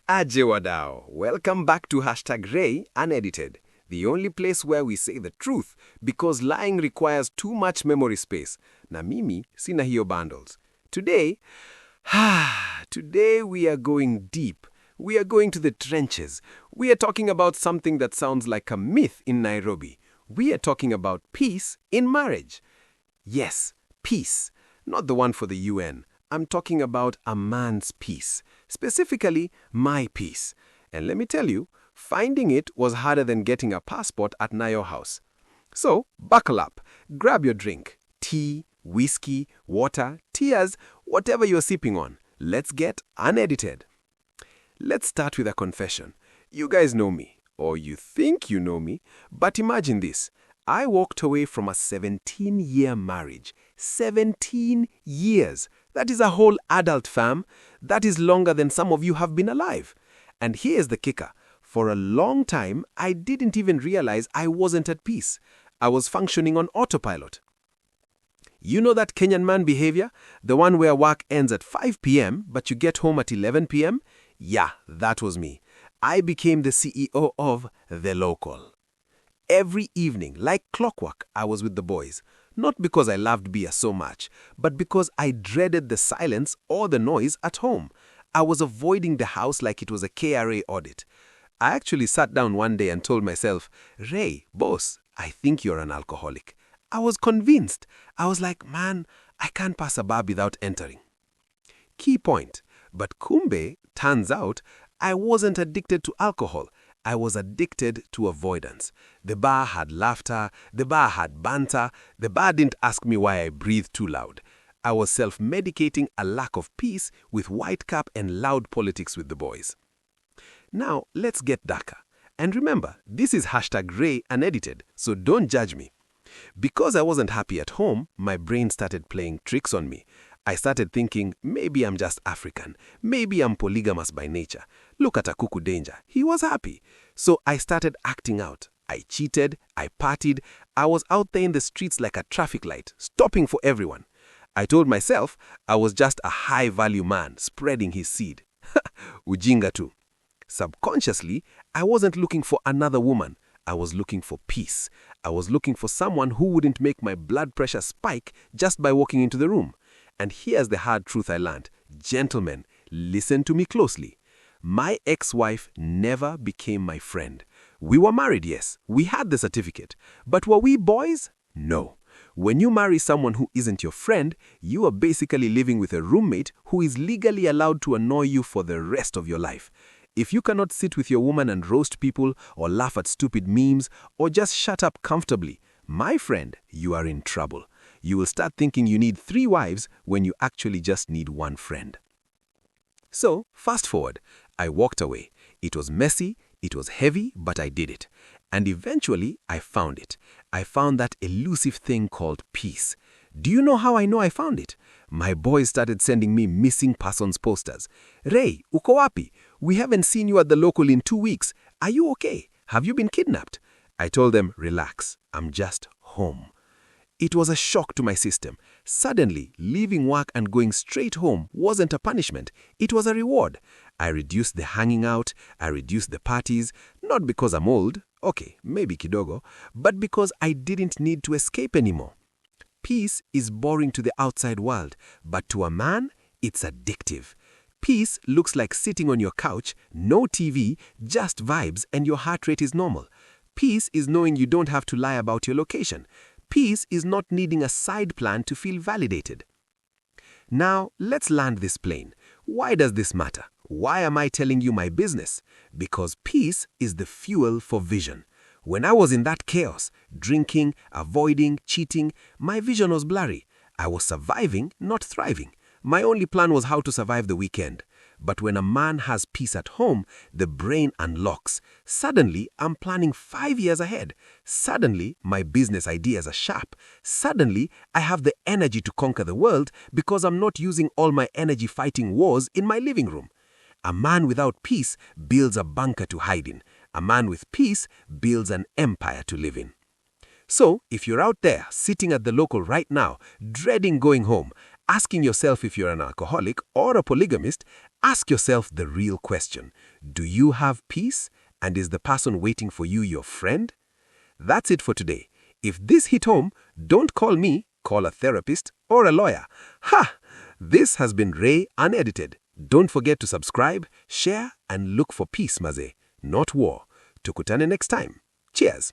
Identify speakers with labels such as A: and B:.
A: Aje wadao. Welcome back to #RayUnEdited, the only place where we say the truth because lying requires too much memory space. Na mimi sina hiyo bundles. Today we are going deep. We are going to the trenches. We are talking about something that sounds like a myth in Nairobi. We are talking about peace in marriage. Yes, peace. Not the one for the UN. I'm talking about a man's peace. Specifically, my peace. And let me tell you, finding it was harder than getting a passport at Nayo House. So, buckle up. Grab your drink. Tea, whiskey, water, tears, whatever you're sipping on. Let's get unedited. Let's start with a confession. You guys know me, or you think you know me, but imagine this. I walked away from a 17-year marriage. 17 years. That is a whole adult, fam. That is longer than some of you have been alive. And here's the kicker. For a long time, I didn't even realize I wasn't at peace. I was functioning on autopilot. You know that Kenyan man behavior? The one where work ends at 5 p.m., but you get home at 11 p.m.? Yeah, that was me. I became the CEO of The Local. Every evening, like clockwork, I was with the boys. Not because I loved beer so much, but because I dreaded the silence or the noise at home. I was avoiding the house like it was a KRA audit. I actually sat down one day and told myself, Ray, boss, I think you're an alcoholic. I was convinced. I was like, man, I can't pass a bar without entering. Key point. But kumbe, turns out, I wasn't addicted to alcohol. I was addicted to avoidance. The bar had laughter, the bar had banter, the bar didn't ask me why I breathed too loud. I was self-medicating a lack of peace with white cap and loud politics with the boys. Now, let's get darker. And remember, this is #RayUnEdited, so don't judge me. Because I wasn't happy at home, my brain started playing tricks on me. I started thinking, maybe I'm just African. Maybe I'm polygamous by nature. Look at Akuku Danger. He was happy. So I started acting out. I cheated. I partied. I was out there in the streets like a traffic light, stopping for everyone. I told myself I was just a high-value man spreading his seed. Ujinga too. Subconsciously, I wasn't looking for another woman. I was looking for peace. I was looking for someone who wouldn't make my blood pressure spike just by walking into the room. And here's the hard truth I learned. Gentlemen, listen to me closely. My ex-wife never became my friend. We were married, yes. We had the certificate. But were we boys? No. When you marry someone who isn't your friend, you are basically living with a roommate who is legally allowed to annoy you for the rest of your life. If you cannot sit with your woman and roast people or laugh at stupid memes or just shut up comfortably, my friend, you are in trouble. You will start thinking you need 3 wives when you actually just need 1 friend. So, fast forward, I walked away. It was messy, it was heavy, but I did it. And eventually, I found it. I found that elusive thing called peace. Do you know how I know I found it? My boys started sending me missing persons posters. Ray, uko wapi? We haven't seen you at the local in 2 weeks. Are you okay? Have you been kidnapped? I told them, relax, I'm just home. It was a shock to my system. Suddenly, leaving work and going straight home wasn't a punishment. It was a reward. I reduced the hanging out. I reduced the parties. Not because I'm old. Okay, maybe kidogo. But because I didn't need to escape anymore. Peace is boring to the outside world. But to a man, it's addictive. Peace looks like sitting on your couch, no TV, just vibes, and your heart rate is normal. Peace is knowing you don't have to lie about your location. Peace is not needing a side plan to feel validated. Now, let's land this plane. Why does this matter? Why am I telling you my business? Because peace is the fuel for vision. When I was in that chaos, drinking, avoiding, cheating, my vision was blurry. I was surviving, not thriving. My only plan was how to survive the weekend. But when a man has peace at home, the brain unlocks. Suddenly, I'm planning 5 years ahead. Suddenly, my business ideas are sharp. Suddenly, I have the energy to conquer the world because I'm not using all my energy fighting wars in my living room. A man without peace builds a bunker to hide in. A man with peace builds an empire to live in. So, if you're out there sitting at the local right now, dreading going home, asking yourself if you're an alcoholic or a polygamist, ask yourself the real question. Do you have peace? And is the person waiting for you your friend? That's it for today. If this hit home, don't call me, call a therapist or a lawyer. Ha! This has been Ray Unedited. Don't forget to subscribe, share, and look for peace, maze, not war. Tukutane next time. Cheers.